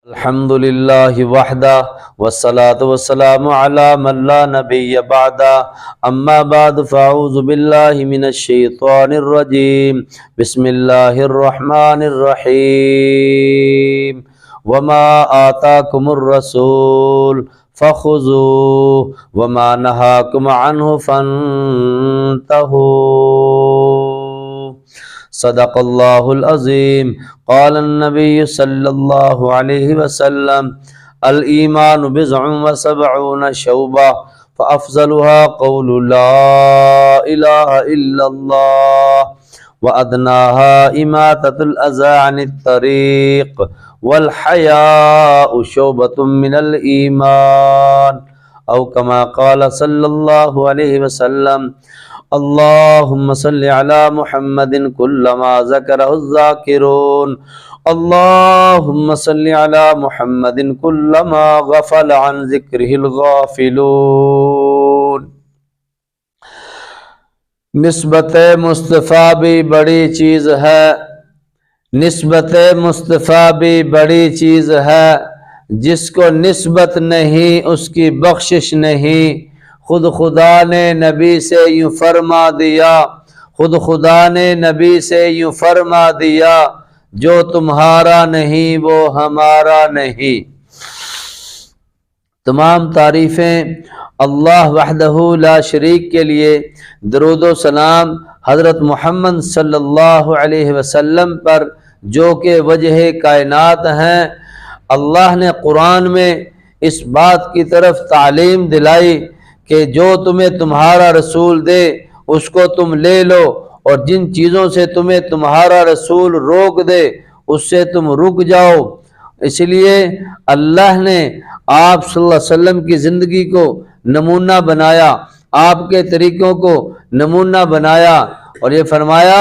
الحمد للہ وحدہ والصلاة والسلام علی من لا نبی بعدہ اما بعد فاعوذ باللہ من الشیطان الرجیم بسم اللہ الرحمن الرحیم وما آتاکم الرسول فخذوه وما نهاکم عنہ فانتہوا صدق اللہ العظیم قال النبی صلی اللہ علیہ وسلم الایمان بضع وسبعون شعبہ فافضلها قول لا الہ الا اللہ وادناها اماطۃ الاذى عن الطریق والحیاء شعبۃ من الایمان او کما قال صلی اللہ علیہ وسلم اللہم صل علی محمد کلما ذکرہ الذاکرون اللہم صل علی محمد کلما غفل عن ذکرہ الغافلون۔ نسبت مصطفیٰ بھی بڑی چیز ہے، نسبت مصطفیٰ بھی بڑی چیز ہے، جس کو نسبت نہیں اس کی بخشش نہیں۔ خود خدا نے نبی سے یوں فرما دیا، خود خدا نے نبی سے یوں فرما دیا، جو تمہارا نہیں وہ ہمارا نہیں۔ تمام تعریفیں اللہ وحدہ لا شریک کے لیے، درود و سلام حضرت محمد صلی اللہ علیہ وسلم پر جو کہ وجہ کائنات ہیں۔ اللہ نے قرآن میں اس بات کی طرف تعلیم دلائی کہ جو تمہیں تمہارا رسول دے اس کو تم لے لو، اور جن چیزوں سے تمہیں تمہارا رسول روک دے اس سے تم رک جاؤ۔ اس لیے اللہ نے آپ صلی اللہ علیہ وسلم کی زندگی کو نمونہ بنایا، آپ کے طریقوں کو نمونہ بنایا، اور یہ فرمایا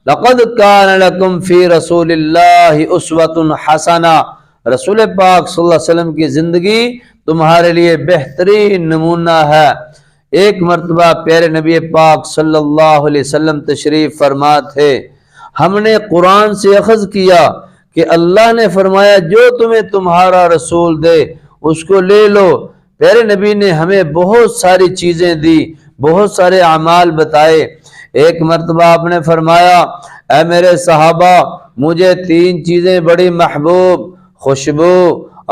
لَقَدْ كَانَ لَكُمْ فِي رَسُولِ اللَّهِ أُسْوَةٌ حَسَنَةٌ۔ رسول پاک صلی اللہ علیہ وسلم کی زندگی تمہارے لیے بہترین نمونہ ہے۔ ایک مرتبہ پیارے نبی پاک صلی اللہ علیہ وسلم تشریف فرما تھے، ہم نے قرآن سے اخذ کیا کہ اللہ نے فرمایا جو تمہیں تمہارا رسول دے اس کو لے لو۔ پیارے نبی نے ہمیں بہت ساری چیزیں دی، بہت سارے اعمال بتائے۔ ایک مرتبہ آپ نے فرمایا اے میرے صحابہ، مجھے 3 چیزیں بڑی محبوب، خوشبو،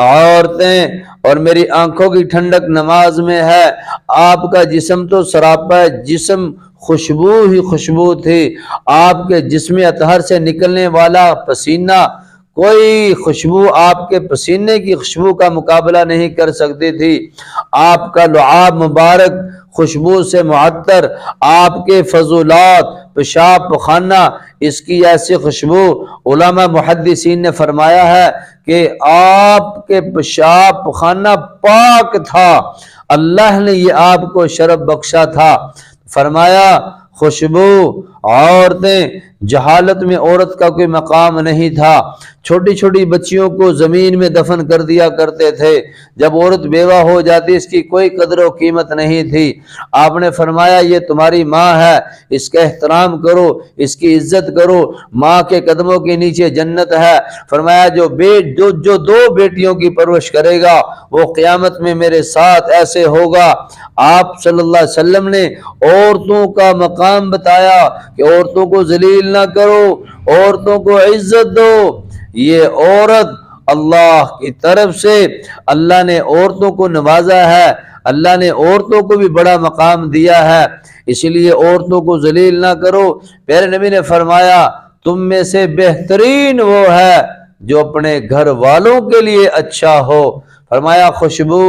عورتیں اور میری آنکھوں کی ٹھنڈک نماز میں ہے۔ آپ کا جسم تو سراپا جسم خوشبو ہی خوشبو تھی، آپ کے جسم اطہر سے نکلنے والا پسینہ، کوئی خوشبو آپ کے پسینے کی خوشبو کا مقابلہ نہیں کر سکتی تھی۔ آپ کا لعاب مبارک خوشبو سے معطر، آپ کے فضولات پیشاب پخانہ، اس کی ایسی خوشبو، علماء محدثین نے فرمایا ہے کہ آپ کے پیشاب پخانہ پاک تھا، اللہ نے یہ آپ کو شرف بخشا تھا۔ فرمایا خوشبو، عورتیں، جہالت میں عورت کا کوئی مقام نہیں تھا، چھوٹی چھوٹی بچیوں کو زمین میں دفن کر دیا کرتے تھے، جب عورت بیوہ ہو جاتی اس کی کوئی قدر و قیمت نہیں تھی۔ آپ نے فرمایا یہ تمہاری ماں ہے، اس کا احترام کرو، اس کی عزت کرو، ماں کے قدموں کے نیچے جنت ہے۔ فرمایا جو 2 بیٹیوں کی پرورش کرے گا وہ قیامت میں میرے ساتھ ایسے ہوگا۔ آپ صلی اللہ علیہ وسلم نے عورتوں کا مقام بتایا کہ عورتوں کو ذلیل نہ کرو، عورتوں کو عزت دو۔ یہ عورت اللہ کی طرف سے اللہ نے عورتوں کو نوازا ہے، اللہ نے عورتوں کو بھی بڑا مقام دیا ہے، اس لیے عورتوں کو ذلیل نہ کرو۔ پیارے نبی نے فرمایا تم میں سے بہترین وہ ہے جو اپنے گھر والوں کے لیے اچھا ہو۔ فرمایا خوشبو،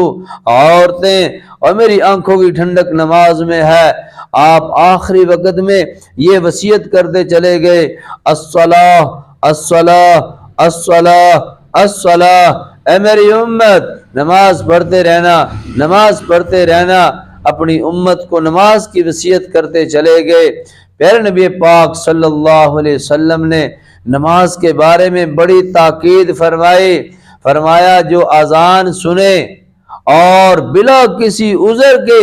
عورتیں اور میری آنکھوں کی ٹھنڈک نماز میں ہے۔ آپ آخری وقت میں یہ وصیت کرتے چلے گئے الصلاۃ الصلاۃ الصلاۃ الصلاۃ، اے میری امت نماز پڑھتے رہنا، نماز پڑھتے رہنا۔ اپنی امت کو نماز کی وصیت کرتے چلے گئے۔ پیارے نبی پاک صلی اللہ علیہ وسلم نے نماز کے بارے میں بڑی تاکید فرمائی۔ فرمایا جو اذان سنے اور بلا کسی عذر کے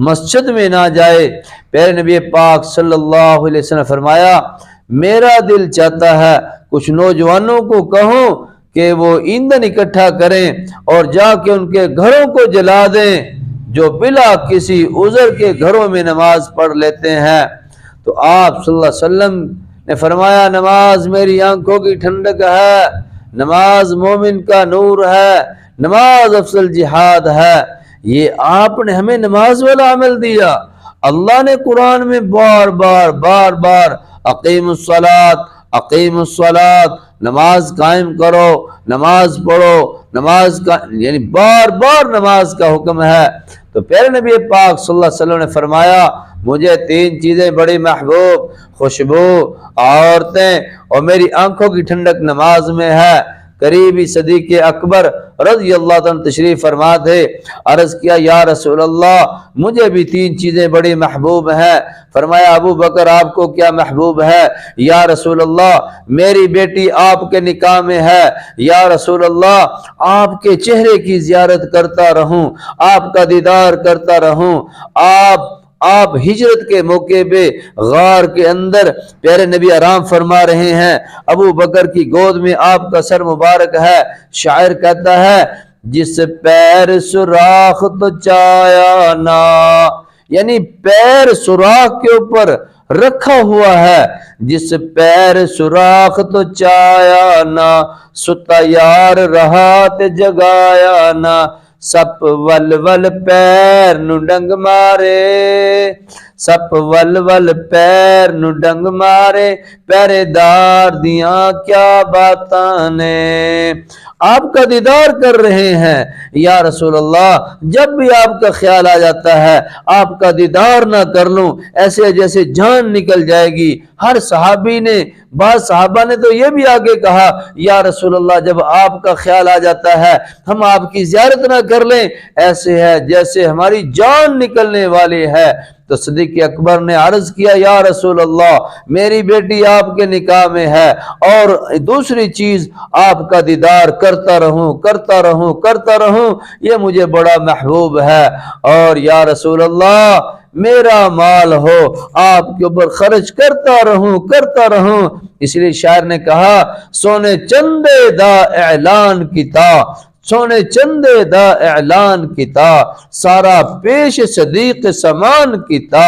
مسجد میں نہ جائے، پیارے نبی پاک صلی اللہ علیہ وسلم فرمایا میرا دل چاہتا ہے کچھ نوجوانوں کو کہوں کہ کہ وہ ایندھن اکٹھا کریں اور جا کے ان کے گھروں کو جلا دیں جو بلا کسی عذر کے گھروں میں نماز پڑھ لیتے ہیں۔ تو آپ صلی اللہ علیہ وسلم نے فرمایا نماز میری آنکھوں کی ٹھنڈک ہے، نماز مومن کا نور ہے، نماز افضل جہاد ہے۔ یہ آپ نے ہمیں نماز والا عمل دیا۔ اللہ نے قرآن میں بار بار اقیم الصلاۃ اقیم الصلاۃ، نماز قائم کرو، نماز پڑھو، نماز کا یعنی بار نماز کا حکم ہے۔ تو پیارے نبی پاک صلی اللہ علیہ وسلم نے فرمایا مجھے 3 چیزیں بڑی محبوب، خوشبو، عورتیں اور میری آنکھوں کی ٹھنڈک نماز میں ہے۔ قریبی صدیق اکبر رضی اللہ عنہ تشریف فرما تھے، عرض کیا یا رسول اللہ مجھے بھی 3 چیزیں بڑی محبوب ہیں۔ فرمایا ابو بکر آپ کو کیا محبوب ہے؟ یا رسول اللہ میری بیٹی آپ کے نکاح میں ہے۔ یا رسول اللہ آپ کے چہرے کی زیارت کرتا رہوں، آپ کا دیدار کرتا رہوں۔ آپ ہجرت کے موقع پہ غار کے اندر پیارے نبی آرام فرما رہے ہیں، ابو بکر کی گود میں آپ کا سر مبارک ہے۔ شاعر کہتا ہے جس پیر سوراخ تو چایا نہ، یعنی پیر سوراخ کے اوپر رکھا ہوا ہے، جس پیر سوراخ تو چایا نہ، ستا یار رہا تے جگایا نہ، سپ ول پیر نو ڈنگ مارے، سپ ول پیر نو ڈنگ مارے، پہرے دار دیاں کیا باتاں نے۔ آپ کا دیدار کر رہے ہیں یا رسول اللہ، جب بھی آپ کا خیال آ جاتا ہے آپ کا دیدار نہ کر لوں ایسے جیسے جان نکل جائے گی۔ ہر صحابی نے، بعض صحابہ نے تو یہ بھی آگے کہا یا رسول اللہ جب آپ کا خیال آ جاتا ہے ہم آپ کی زیارت نہ کر لیں ایسے ہے جیسے ہماری جان نکلنے والی ہے۔ تو صدیق اکبر نے عرض کیا یا رسول اللہ میری بیٹی آپ کے نکاح میں ہے، اور دوسری چیز آپ کا دیدار کرتا رہوں، یہ مجھے بڑا محبوب ہے، اور یا رسول اللہ میرا مال ہو آپ کے اوپر خرچ کرتا رہوں۔ اس لیے شاعر نے کہا سونے چندے دا اعلان کیتا، سونے چندے دا اعلان کیتا، سارا پیش صدیق سامان کیتا،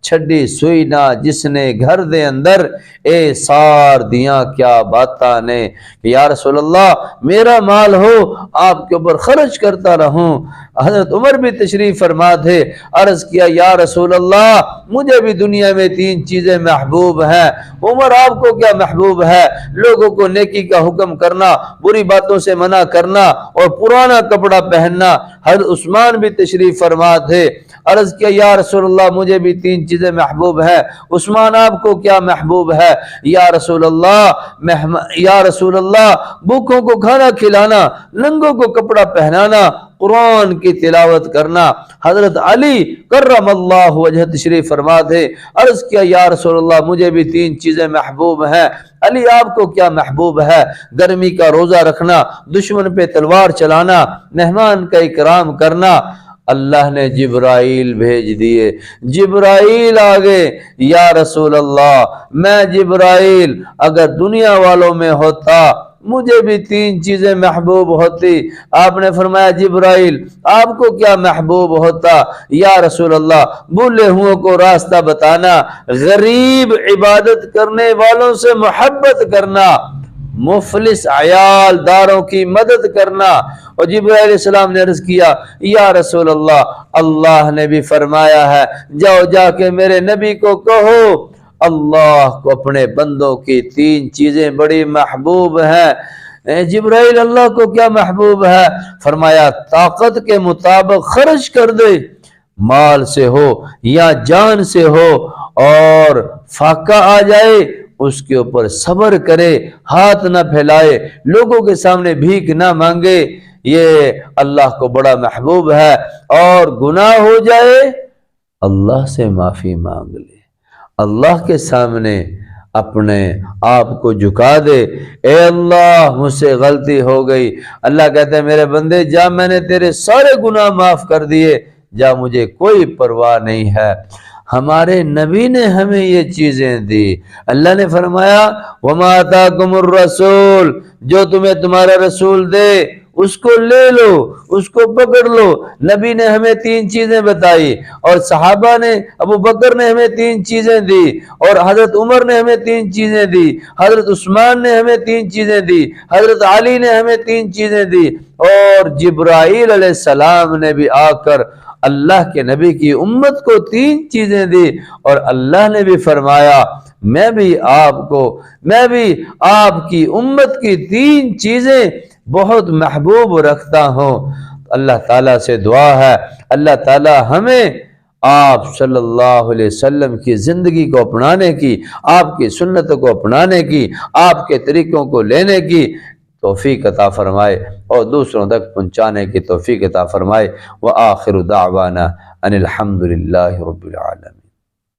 چھڈی سوئی نہ جس نے گھر دے اندر، اے سار دیاں کیا باتاں نے۔ یا رسول اللہ میرا مال ہو آپ کے اوپر خرچ کرتا رہوں۔ حضرت عمر بھی تشریف فرما تھے، عرض کیا یا رسول اللہ مجھے بھی دنیا میں 3 چیزیں محبوب ہیں۔ عمر آپ کو کیا محبوب ہے؟ لوگوں کو نیکی کا حکم کرنا، بری باتوں سے منع کرنا اور پرانا کپڑا پہننا۔ حضرت عثمان بھی تشریف فرما تھے، عرض کیا یا رسول اللہ مجھے بھی 3 چیزیں محبوب ہے۔ عثمان آپ کو کیا محبوب ہے؟ یا رسول اللہ بھوکوں کو کھانا کھلانا، ننگوں کو کپڑا پہنانا، قرآن کی تلاوت کرنا۔ حضرت علی کرم اللہ وجہ تشریف فرما تھے، عرض کیا یا رسول اللہ مجھے بھی 3 چیزیں محبوب ہیں۔ علی آپ کو کیا محبوب ہے؟ گرمی کا روزہ رکھنا، دشمن پہ تلوار چلانا، مہمان کا اکرام کرنا۔ اللہ نے جبرائیل بھیج دیے، جبرائیل آگے یا رسول اللہ میں جبرائیل اگر دنیا والوں میں ہوتا مجھے بھی 3 چیزیں محبوب ہوتی۔ آپ نے فرمایا جبرائیل آپ کو کیا محبوب ہوتا؟ یا رسول اللہ بھولے ہوں کو راستہ بتانا، غریب عبادت کرنے والوں سے محبت کرنا، مفلس عیال داروں کی مدد کرنا۔ اور جبرائیل علیہ السلام نے عرض کیا یا رسول اللہ اللہ نے بھی فرمایا ہے جاؤ جا کے میرے نبی کو کہو اللہ کو اپنے بندوں کی 3 چیزیں بڑی محبوب ہیں۔ جبرائیل اللہ کو کیا محبوب ہے؟ فرمایا طاقت کے مطابق خرچ کر دے، مال سے ہو یا جان سے ہو، اور فاقہ آ جائے اس کے اوپر صبر کرے، ہاتھ نہ پھیلائے، لوگوں کے سامنے بھیک نہ مانگے، یہ اللہ کو بڑا محبوب ہے۔ اور گناہ ہو جائے اللہ سے معافی مانگ لے، اللہ کے سامنے اپنے آپ کو جھکا دے، اے اللہ مجھ سے غلطی ہو گئی۔ اللہ کہتے ہیں میرے بندے جا میں نے تیرے سارے گناہ معاف کر دیے، جا مجھے کوئی پرواہ نہیں ہے۔ ہمارے نبی نے ہمیں یہ چیزیں دی۔ اللہ نے فرمایا وَمَا آتَاكُمُ الرَّسُولُ جو تمہیں تمہارا رسول دے اس کو لے لو، اس کو پکڑ لو۔ نبی نے ہمیں 3 چیزیں بتائی، اور صحابہ نے، ابو بکر نے ہمیں 3 چیزیں دی، اور حضرت عمر نے ہمیں 3 چیزیں دی، حضرت عثمان نے ہمیں 3 چیزیں دی، حضرت علی نے ہمیں 3 چیزیں دی، اور جبرائیل علیہ السلام نے بھی آ کر اللہ کے نبی کی امت کو 3 چیزیں دی، اور اللہ نے بھی فرمایا میں بھی آپ کی امت کی 3 چیزیں بہت محبوب رکھتا ہوں۔ اللہ تعالیٰ سے دعا ہے اللہ تعالیٰ ہمیں آپ صلی اللہ علیہ وسلم کی زندگی کو اپنانے کی، آپ کی سنتوں کو اپنانے کی، آپ کے طریقوں کو لینے کی توفیق عطا فرمائے، اور دوسروں تک پہنچانے کی توفیق عطا فرمائے۔ وآخر دعوانا ان الحمد للہ رب العالمین۔